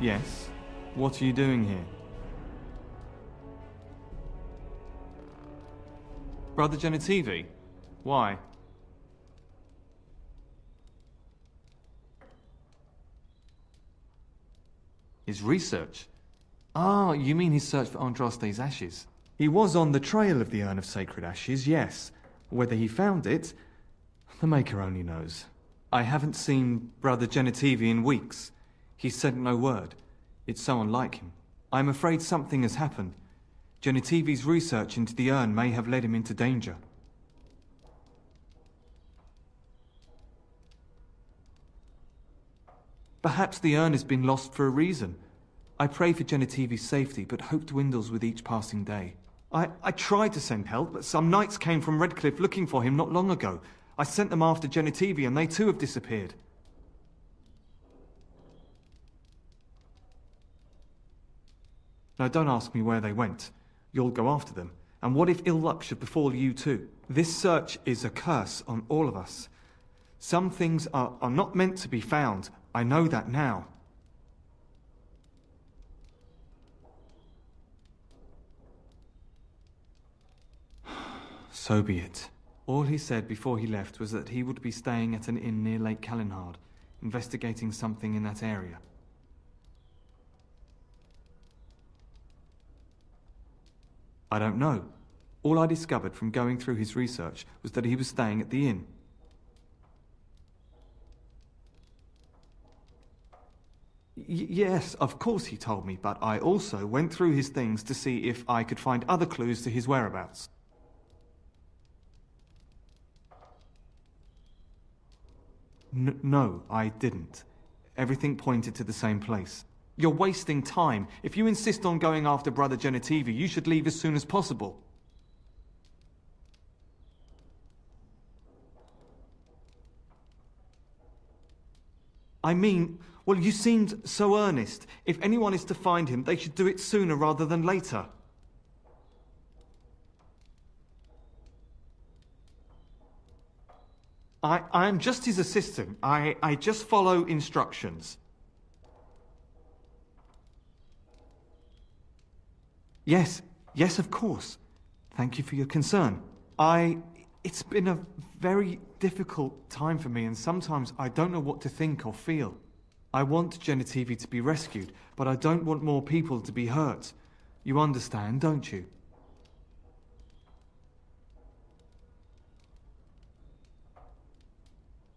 Yes? What are you doing here? Brother Genitivi? Why? His research? Ah, you mean his search for Andraste's ashes? He was on the trail of the Urn of Sacred Ashes, yes. Whether he found it, the Maker only knows. I haven't seen Brother Genitivi in weeks. He sent no word. It's so unlike him. I'm afraid something has happened. Genitivi's research into the urn may have led him into danger. Perhaps the urn has been lost for a reason. I pray for Genitivi's safety, but hope dwindles with each passing day. I tried to send help, but some knights came from Redcliffe looking for him not long ago. I sent them after Genitivi, and they too have disappeared. Now don't ask me where they went. You'll go after them. And what if ill luck should befall you too? This search is a curse on all of us. Some things are not meant to be found. I know that now. So be it. All he said before he left was that he would be staying at an inn near Lake Calenhard, investigating something in that area. I don't know. All I discovered from going through his research was that he was staying at the inn. Yes, of course he told me, but I also went through his things to see if I could find other clues to his whereabouts. No, I didn't. Everything pointed to the same place. You're wasting time. If you insist on going after Brother Genitivi, you should leave as soon as possible. I mean, well, you seemed so earnest. If anyone is to find him, they should do it sooner rather than later. I am just his assistant. I just follow instructions. Yes, of course. Thank you for your concern. It's been a very difficult time for me, and sometimes I don't know what to think or feel. I want Genitivi to be rescued, but I don't want more people to be hurt. You understand, don't you?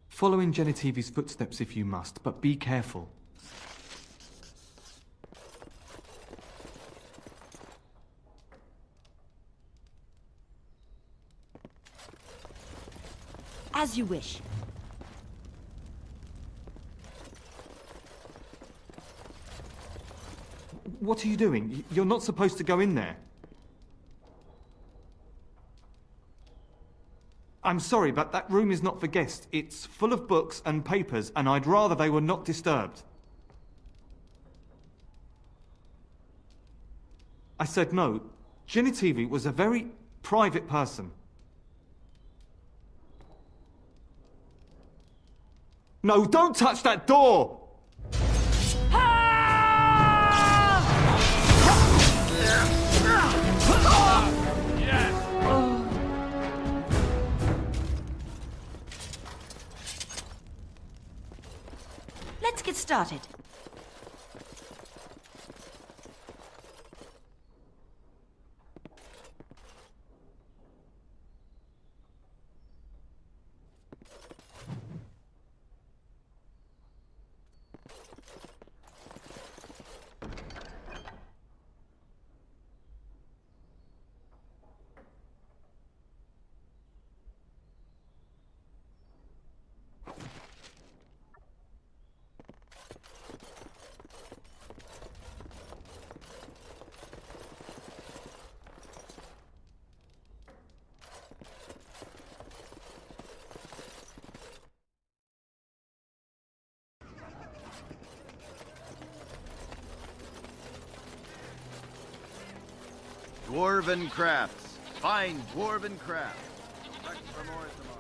Follow in Genitivi's footsteps if you must, but be careful. As you wish. What are you doing? You're not supposed to go in there. I'm sorry, but that room is not for guests. It's full of books and papers, and I'd rather they were not disturbed. I said no. Genitivi was a very private person. No, don't touch that door! Let's get started. Dwarven crafts. Fine dwarven crafts. Much for more tomorrow.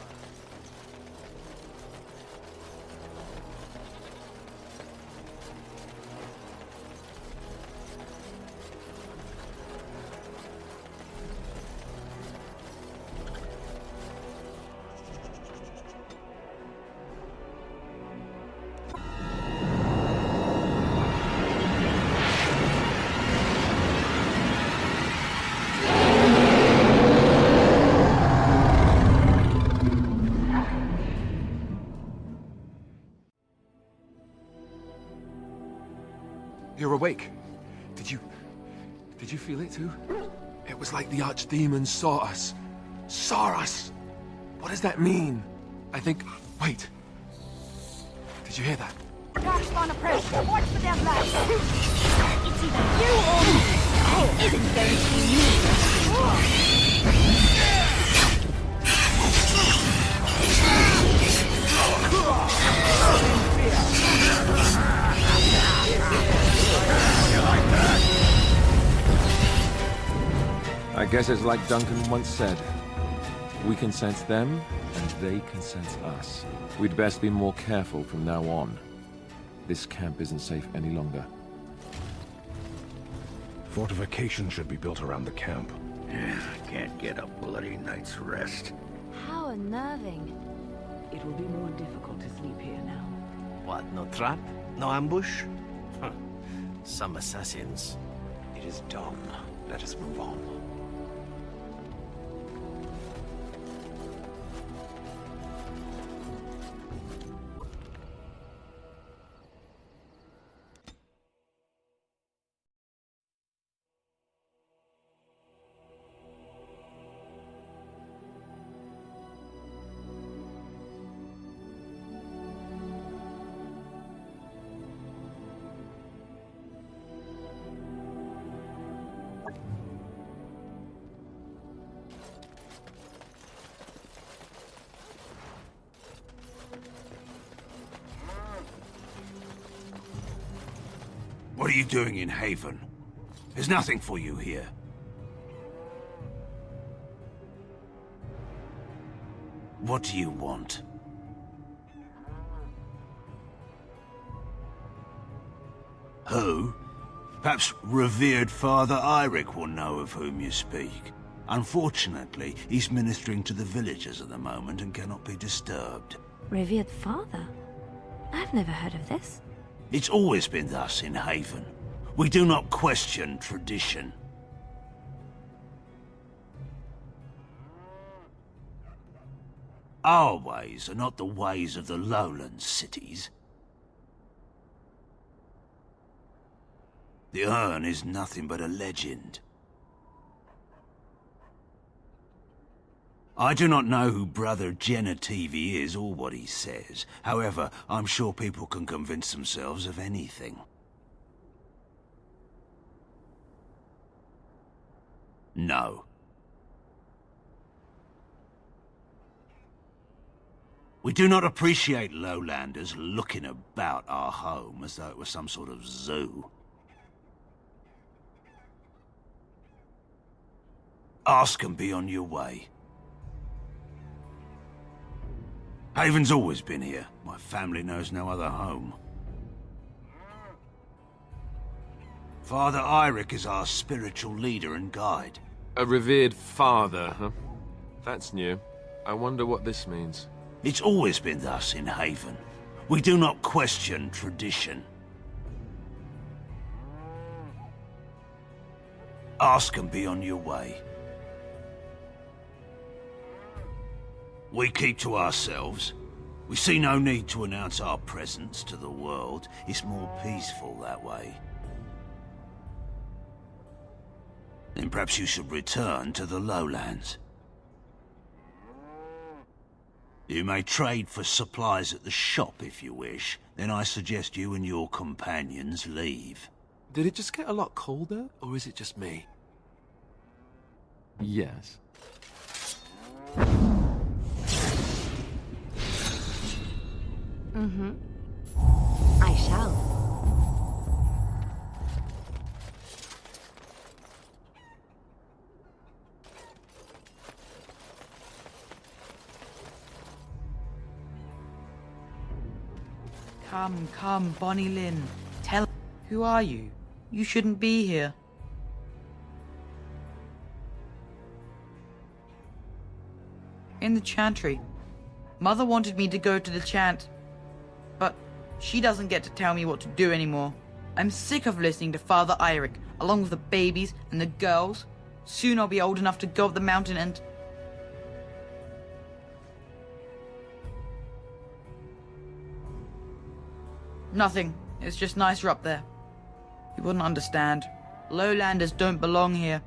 You're awake. Did you feel it too? It was like the archdemons saw us. Saw us! What does that mean? I think... Wait. Did you hear that? Darkspawn approach. Watch for their blast. It's either you or me. It isn't going to be I guess it's like Duncan once said. We can sense them, and they can sense us. We'd best be more careful from now on. This camp isn't safe any longer. Fortification should be built around the camp. Yeah, can't get a bloody night's rest. How unnerving. It will be more difficult to sleep here now. What, no trap? No ambush? Huh. Some assassins. It is done. Let us move on. What are you doing in Haven? There's nothing for you here. What do you want? Who? Perhaps revered Father Eirik will know of whom you speak. Unfortunately, he's ministering to the villagers at the moment and cannot be disturbed. Revered father? I've never heard of this. It's always been thus in Haven. We do not question tradition. Our ways are not the ways of the lowland cities. The urn is nothing but a legend. I do not know who Brother Genitivi is or what he says. However, I'm sure people can convince themselves of anything. No. We do not appreciate lowlanders looking about our home as though it was some sort of zoo. Ask and be on your way. Haven's always been here. My family knows no other home. Father Eirik is our spiritual leader and guide. A revered father, huh? That's new. I wonder what this means. It's always been thus in Haven. We do not question tradition. Ask and be on your way. We keep to ourselves. We see no need to announce our presence to the world. It's more peaceful that way. Then perhaps you should return to the lowlands. You may trade for supplies at the shop if you wish. Then I suggest you and your companions leave. Did it just get a lot colder, or is it just me? Yes. Mm-hmm. I shall. Come, Bonnie Lynn. Tell... Who are you? You shouldn't be here. In the chantry. Mother wanted me to go to the chant. But she doesn't get to tell me what to do anymore. I'm sick of listening to Father Eirik, along with the babies and the girls. Soon I'll be old enough to go up the mountain and... Nothing. It's just nicer up there. He wouldn't understand. Lowlanders don't belong here.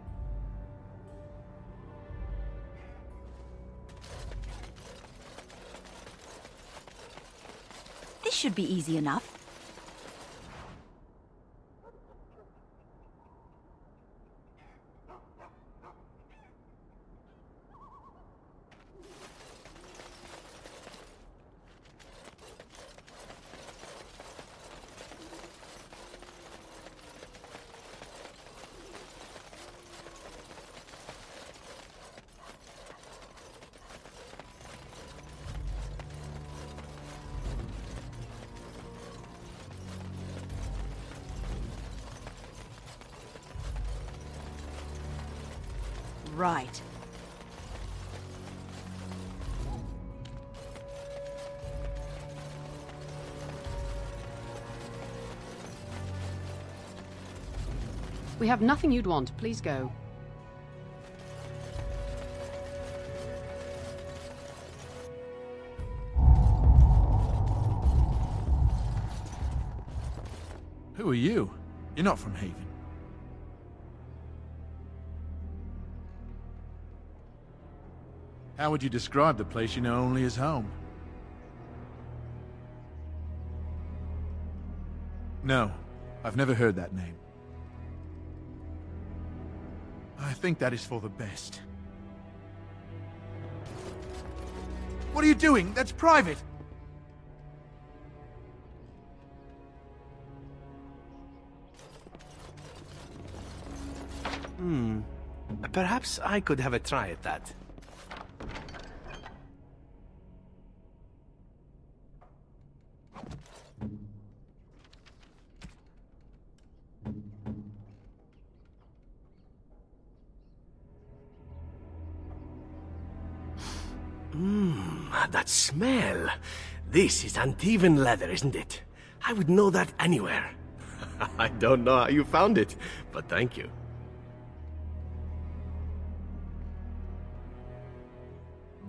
This should be easy enough. Right. We have nothing you'd want. Please go. Who are you? You're not from Haven. How would you describe the place you know only as home? No, I've never heard that name. I think that is for the best. What are you doing? That's private! Perhaps I could have a try at that. That smell. This is Antivan leather, isn't it? I would know that anywhere. I don't know how you found it, but thank you.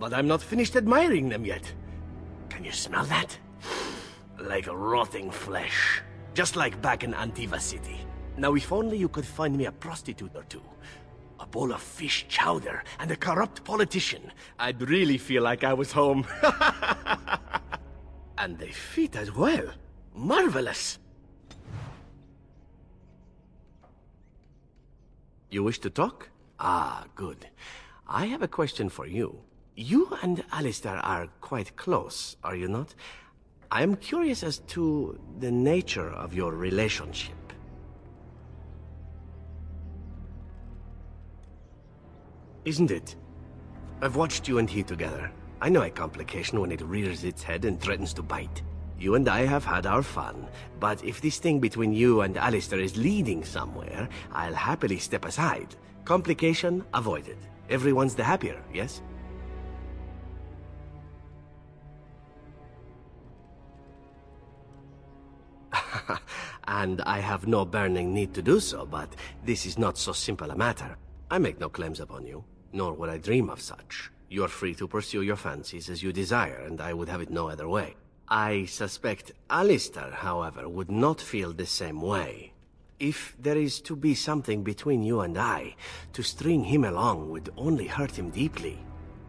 But I'm not finished admiring them yet. Can you smell that? Like rotting flesh. Just like back in Antiva City. Now if only you could find me a prostitute or two. A bowl of fish chowder and a corrupt politician. I'd really feel like I was home. And they fit as well. Marvelous. You wish to talk? Ah, good. I have a question for you. You and Alistair are quite close, are you not? I am curious as to the nature of your relationship. Isn't it? I've watched you and he together. I know a complication when it rears its head and threatens to bite. You and I have had our fun, but if this thing between you and Alistair is leading somewhere, I'll happily step aside. Complication avoided. Everyone's the happier, yes? And I have no burning need to do so, but this is not so simple a matter. I make no claims upon you, nor would I dream of such. You are free to pursue your fancies as you desire, and I would have it no other way. I suspect Alistair, however, would not feel the same way. If there is to be something between you and I, to string him along would only hurt him deeply.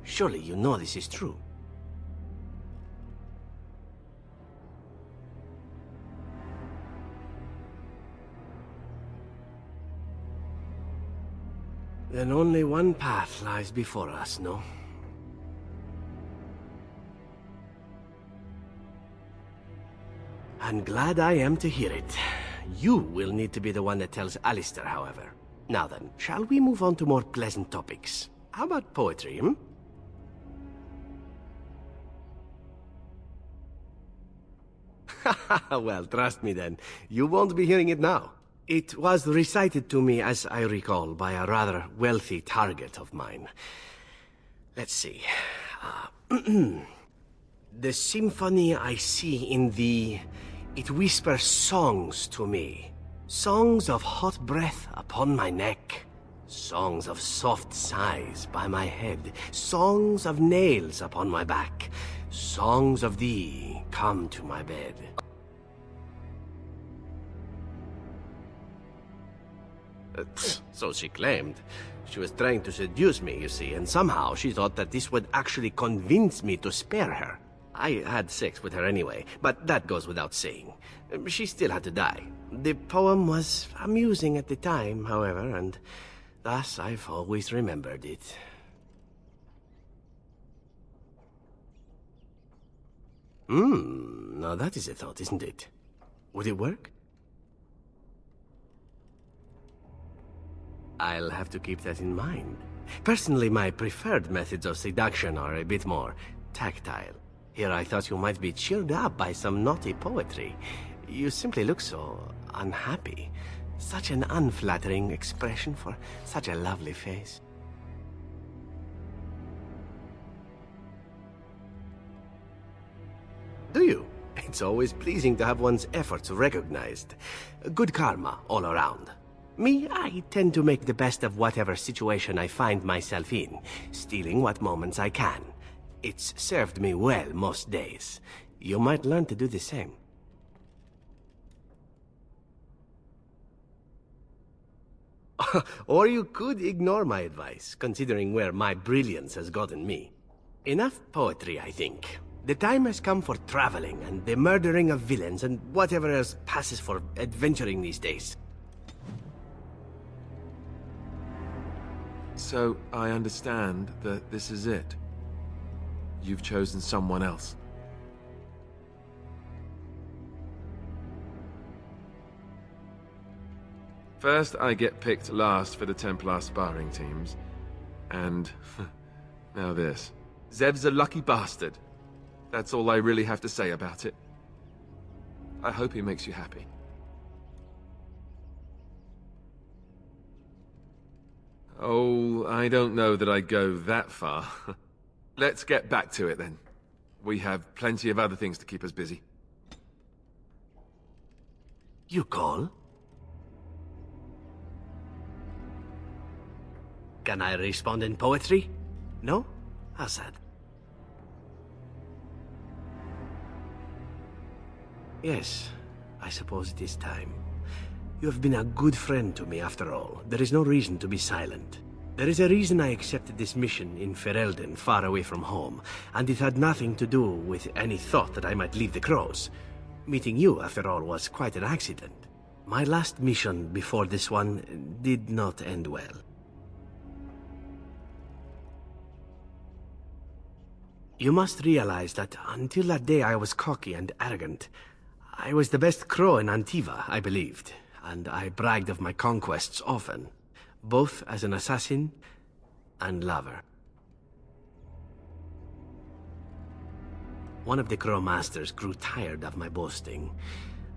Surely you know this is true. Then only one path lies before us, no? And glad I am to hear it. You will need to be the one that tells Alistair, however. Now then, shall we move on to more pleasant topics? How about poetry, hmm? Well, trust me then. You won't be hearing it now. It was recited to me, as I recall, by a rather wealthy target of mine. Let's see. The symphony I see in thee, it whispers songs to me. Songs of hot breath upon my neck. Songs of soft sighs by my head. Songs of nails upon my back. Songs of thee, come to my bed. So she claimed. She was trying to seduce me, you see, and somehow she thought that this would actually convince me to spare her. I had sex with her anyway, but that goes without saying. She still had to die. The poem was amusing at the time, however, and thus I've always remembered it. Now that is a thought, isn't it? Would it work? I'll have to keep that in mind. Personally, my preferred methods of seduction are a bit more tactile. Here I thought you might be cheered up by some naughty poetry. You simply look so unhappy. Such an unflattering expression for such a lovely face. Do you? It's always pleasing to have one's efforts recognized. Good karma all around. Me, I tend to make the best of whatever situation I find myself in, stealing what moments I can. It's served me well most days. You might learn to do the same. Or you could ignore my advice, considering where my brilliance has gotten me. Enough poetry, I think. The time has come for traveling and the murdering of villains and whatever else passes for adventuring these days. So, I understand that this is it. You've chosen someone else. First, I get picked last for the Templar sparring teams. And now this. Zev's a lucky bastard. That's all I really have to say about it. I hope he makes you happy. Oh, I don't know that I'd go that far. Let's get back to it then. We have plenty of other things to keep us busy. You call? Can I respond in poetry? No? How sad. Yes, I suppose it is time. You have been a good friend to me after all. There is no reason to be silent. There is a reason I accepted this mission in Ferelden, far away from home, and it had nothing to do with any thought that I might leave the Crows. Meeting you, after all, was quite an accident. My last mission before this one did not end well. You must realize that until that day I was cocky and arrogant. I was the best crow in Antiva, I believed, and I bragged of my conquests often, both as an assassin and lover. One of the crow masters grew tired of my boasting.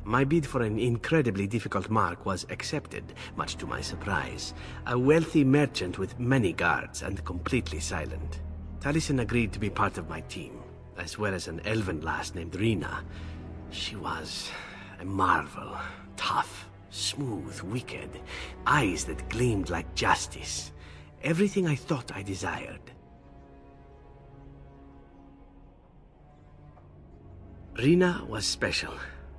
My bid for an incredibly difficult mark was accepted, much to my surprise. A wealthy merchant with many guards and completely silent. Taliesin agreed to be part of my team, as well as an elven lass named Rina. She was a marvel. Tough, smooth, wicked. Eyes that gleamed like justice. Everything I thought I desired. Rina was special.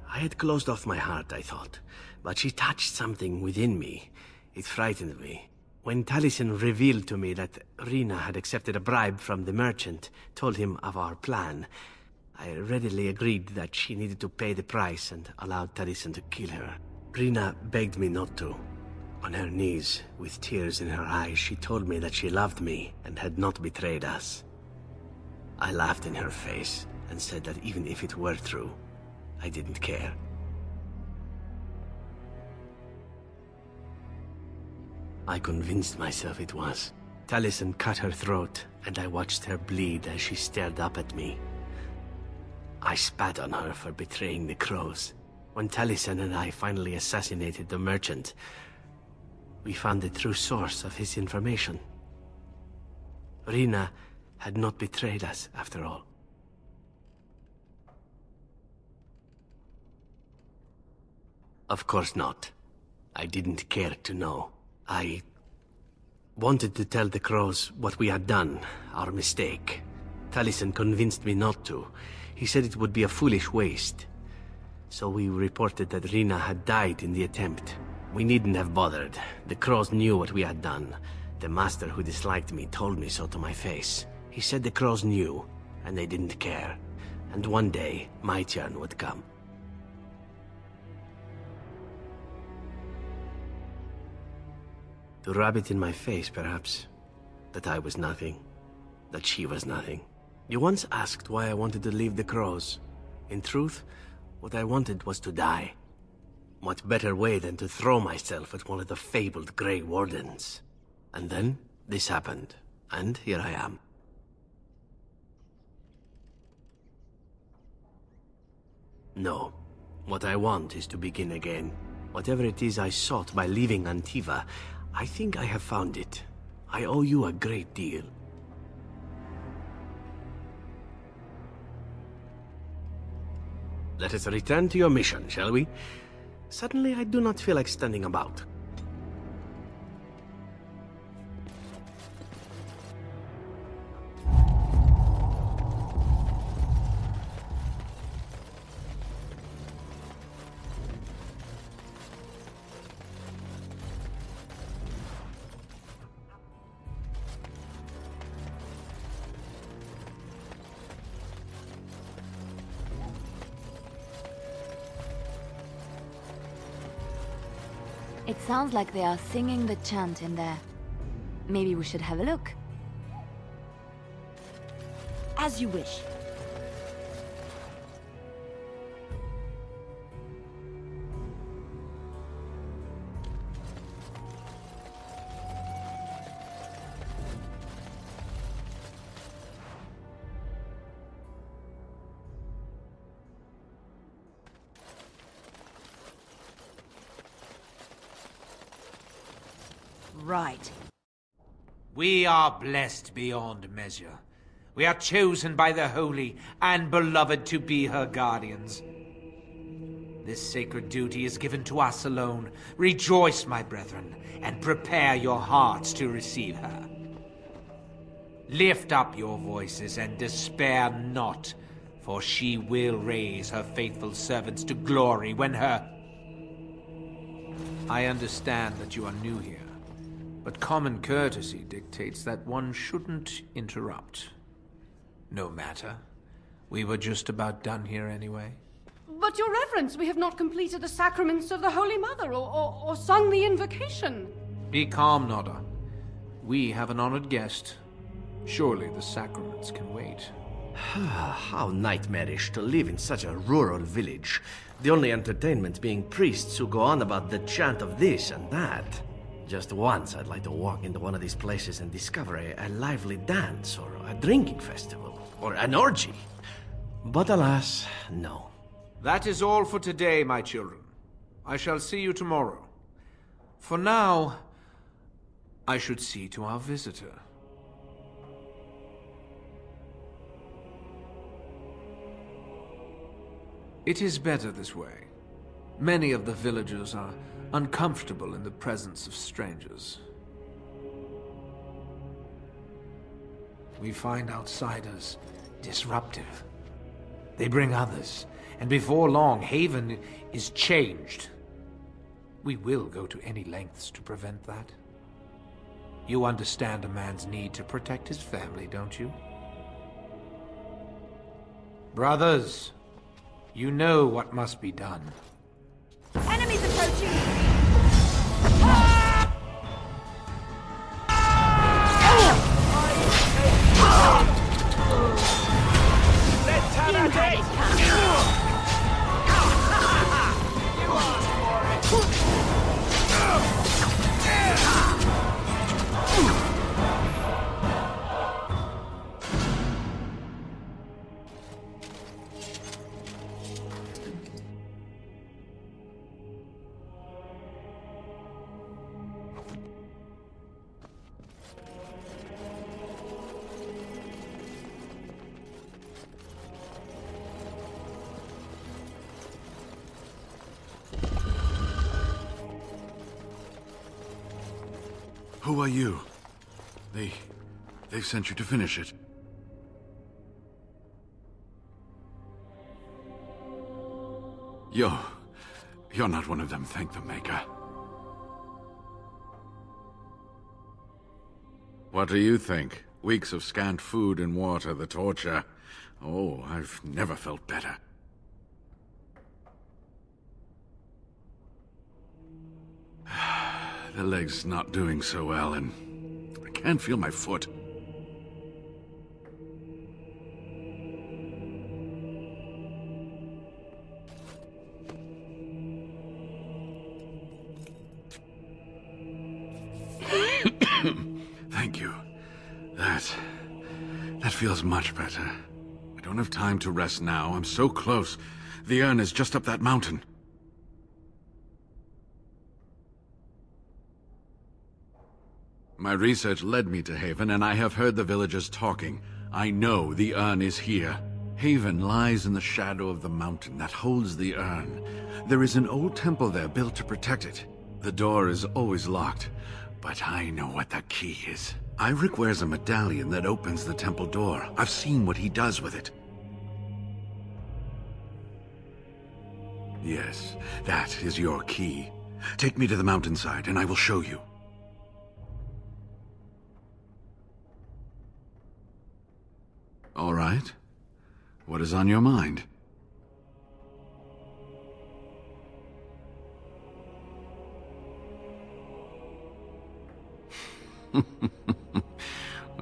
I had closed off my heart, I thought. But she touched something within me. It frightened me. When Taliesin revealed to me that Rina had accepted a bribe from the merchant, told him of our plan, I readily agreed that she needed to pay the price and allowed Taliesin to kill her. Rina begged me not to. On her knees, with tears in her eyes, she told me that she loved me and had not betrayed us. I laughed in her face and said that even if it were true, I didn't care. I convinced myself it was. Taliesin cut her throat, and I watched her bleed as she stared up at me. I spat on her for betraying the crows. When Taliesin and I finally assassinated the merchant, we found the true source of his information. Rina had not betrayed us, after all. Of course not. I didn't care to know. I wanted to tell the crows what we had done, our mistake. Taliesin convinced me not to. He said it would be a foolish waste. So we reported that Rina had died in the attempt, We needn't have bothered. The crows knew what we had done. The master who disliked me told me so to my face. He said the crows knew, and they didn't care. And one day, my turn would come. To rub it in my face, perhaps. That I was nothing. That she was nothing. You once asked why I wanted to leave the crows. In truth, what I wanted was to die. What better way than to throw myself at one of the fabled Grey Wardens? And then, this happened. And here I am. No. What I want is to begin again. Whatever it is I sought by leaving Antiva, I think I have found it. I owe you a great deal. Let us return to your mission, shall we? Suddenly, I do not feel like standing about. It sounds like they are singing the chant in there. Maybe we should have a look. As you wish. Right. We are blessed beyond measure. We are chosen by the Holy and Beloved to be her guardians. This sacred duty is given to us alone. Rejoice, my brethren, and prepare your hearts to receive her. Lift up your voices and despair not, for she will raise her faithful servants to glory when her... I understand that you are new here. But common courtesy dictates that one shouldn't interrupt. No matter. We were just about done here anyway. But, Your Reverence, we have not completed the sacraments of the Holy Mother or sung the invocation. Be calm, Nodda. We have an honored guest. Surely the sacraments can wait. How nightmarish to live in such a rural village. The only entertainment being priests who go on about the chant of this and that. Just once I'd like to walk into one of these places and discover a lively dance, or a drinking festival, or an orgy. But alas, no. That is all for today, my children. I shall see you tomorrow. For now, I should see to our visitor. It is better this way. Many of the villagers are uncomfortable in the presence of strangers. We find outsiders disruptive. They bring others, and before long, Haven is changed. We will go to any lengths to prevent that. You understand a man's need to protect his family, don't you? Brothers, you know what must be done. Enemies approaching! Let's have a day! Who are you? They've sent you to finish it. You're not one of them, thank the Maker. What do you think? Weeks of scant food and water, the torture. Oh, I've never felt better. The leg's not doing so well, and I can't feel my foot. Thank you. That feels much better. I don't have time to rest now. I'm so close. The urn is just up that mountain. My research led me to Haven, and I have heard the villagers talking. I know the urn is here. Haven lies in the shadow of the mountain that holds the urn. There is an old temple there built to protect it. The door is always locked, but I know what the key is. Eirik wears a medallion that opens the temple door. I've seen what he does with it. Yes, that is your key. Take me to the mountainside, and I will show you. All right. What is on your mind?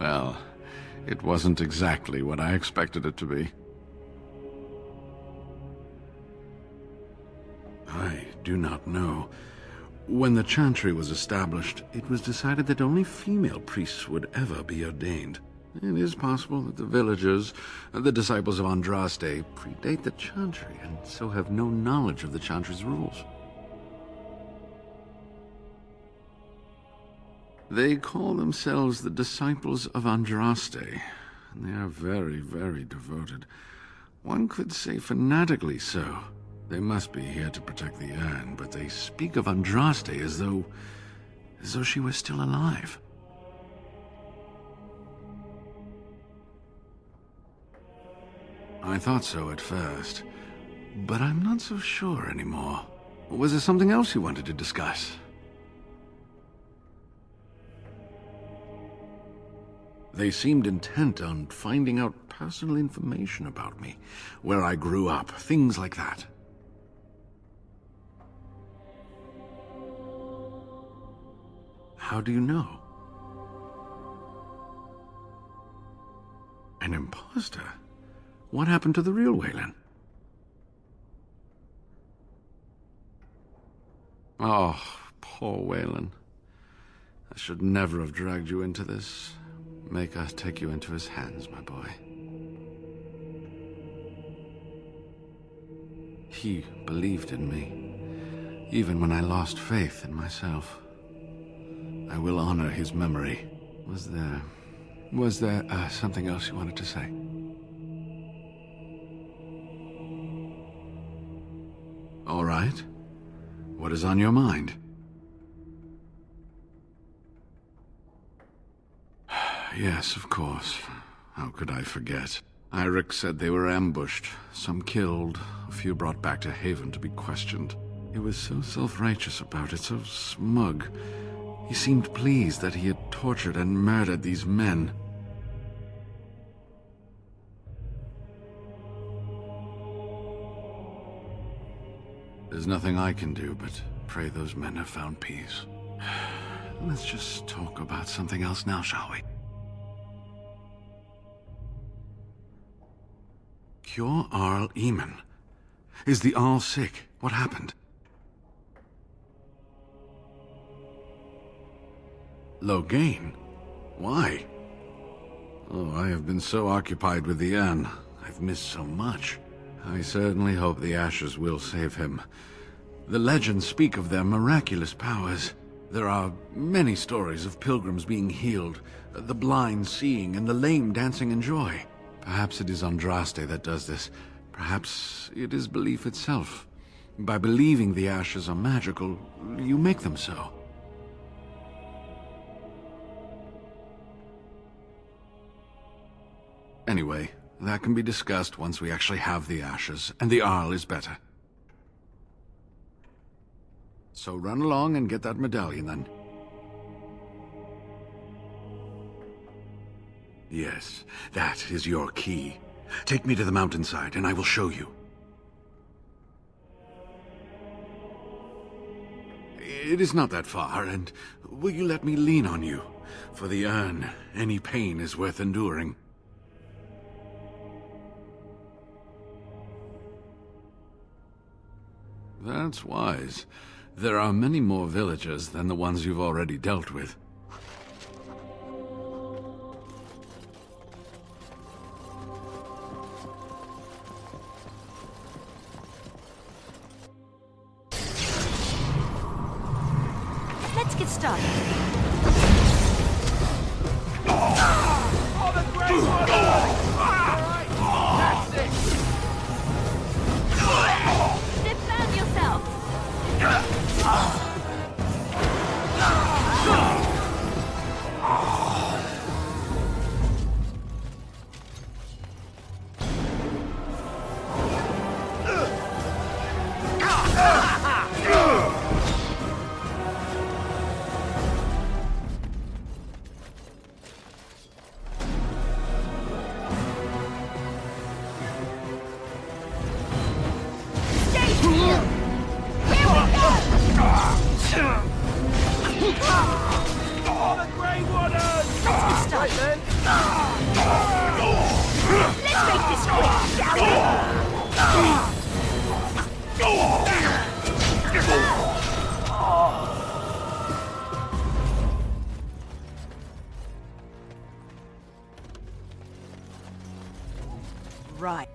Well, it wasn't exactly what I expected it to be. I do not know. When the Chantry was established, it was decided that only female priests would ever be ordained. It is possible that the villagers, the disciples of Andraste, predate the Chantry and so have no knowledge of the Chantry's rules. They call themselves the disciples of Andraste, and they are very, very devoted. One could say fanatically so. They must be here to protect the urn, but they speak of Andraste as though she were still alive. I thought so at first, but I'm not so sure anymore. Was there something else you wanted to discuss? They seemed intent on finding out personal information about me, where I grew up, things like that. How do you know? An imposter? What happened to the real Waylon? Oh, poor Waylon. I should never have dragged you into this. Make us take you into his hands, my boy. He believed in me, even when I lost faith in myself. I will honor his memory. Was there something else you wanted to say? All right. What is on your mind? Yes, of course. How could I forget? Eirik said they were ambushed, some killed, a few brought back to Haven to be questioned. He was so self-righteous about it, so smug. He seemed pleased that he had tortured and murdered these men. There's nothing I can do but pray those men have found peace. Let's just talk about something else now, shall we? Cure Arl Eamon. Is the Arl sick? What happened? Loghain? Why? Oh, I have been so occupied with the urn. I've missed so much. I certainly hope the ashes will save him. The legends speak of their miraculous powers. There are many stories of pilgrims being healed, the blind seeing, and the lame dancing in joy. Perhaps it is Andraste that does this. Perhaps it is belief itself. By believing the ashes are magical, you make them so. Anyway, that can be discussed once we actually have the ashes, and the Arl is better. So run along and get that medallion, then. Yes, that is your key. Take me to the mountainside, and I will show you. It is not that far, and will you let me lean on you? For the urn, any pain is worth enduring. That's wise. There are many more villagers than the ones you've already dealt with. Let's get started. Oh, the Grey One! Alright, that's it! Defend yourself! Oh, the Grey Waters! Let's get started. Let's make this quick, shall we? Right.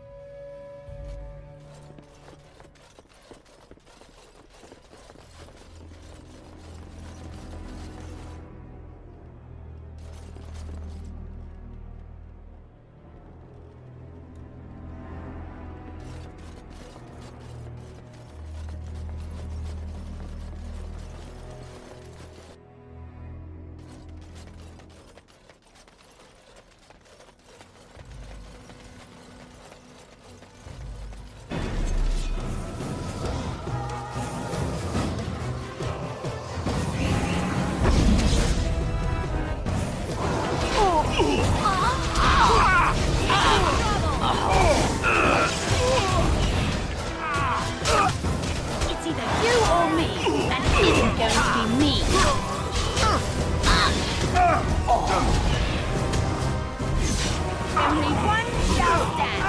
It's either you or me, and it isn't going to be me. Only one shall stand.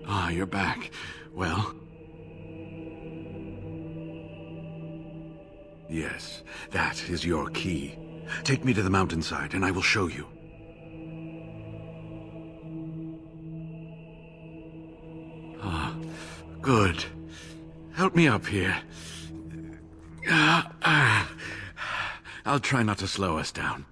Ah, you're back. Well? Yes, that is your key. Take me to the mountainside, and I will show you. Ah, good. Help me up here. I'll try not to slow us down.